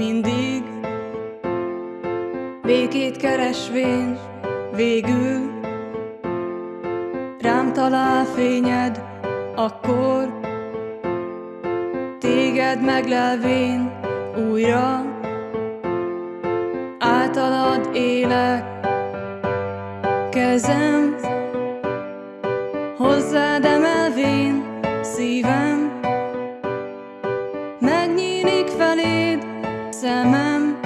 mindig, békét keresvén végül rám talál fényed, akkor téged meglelvén újra általad élek. Kezem hozzád emelvén, szívem megnyílik feléd, szemem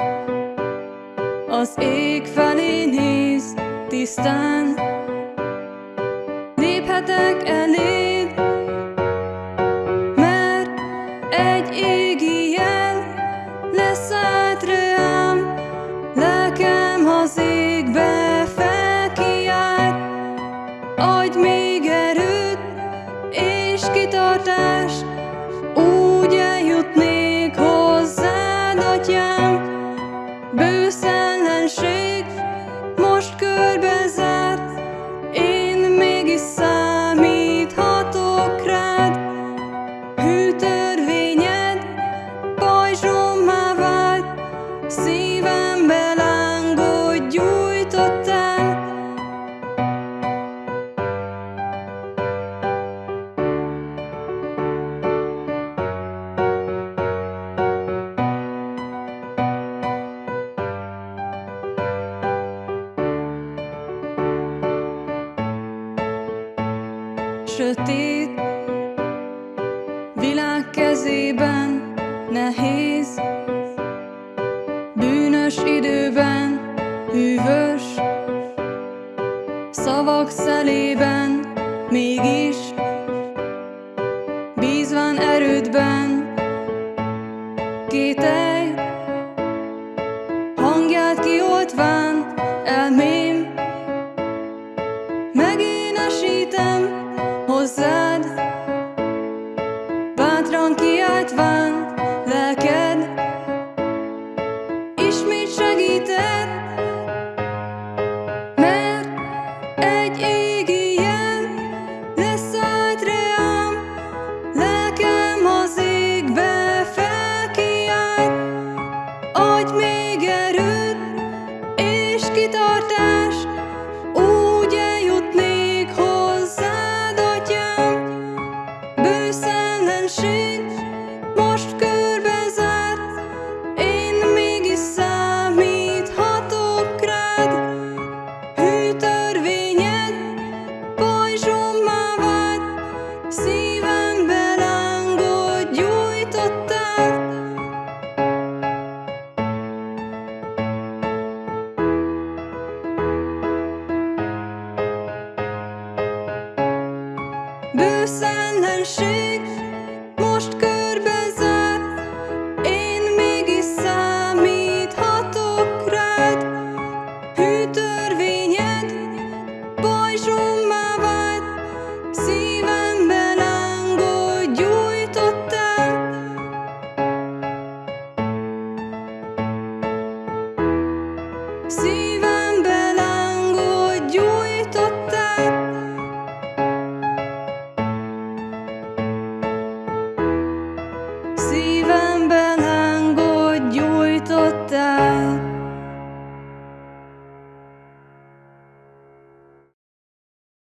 az ég felé néz, tisztán léphetek eléd, mert egy égi jel leszállt rám, lelkem az égbe felkiált. Adj még erőt és kitartást, úgy eljutnék hozzád, Atyám. Bősz ellenség most körbezárt, én mégis számíthatok rád. Hű törvényed pajzsommá vált, szívembe lángot gyújtottál. Sötét világ kezében, nehéz, bűnös időben, hűvös szavak szelében, mégis bízván erődben, kételj hangját kioltván, elmém megénesítem hozzád, bátran kiáltván, lelked ismét segíted, mert egy égi jel leszállt rám, lelkem az égbe felkiált. Adj még erőt és kitartást, úgy eljutnék hozzád, Atyám. Bősz ellenség most körbezárt, én mégis számíthatok rád. Hű törvényed pajzsommá vált, szívembe lángot gyújtottál. Bősz ellenség most körbezárt, én mégis számíthatok rád. Hű törvényed pajzsom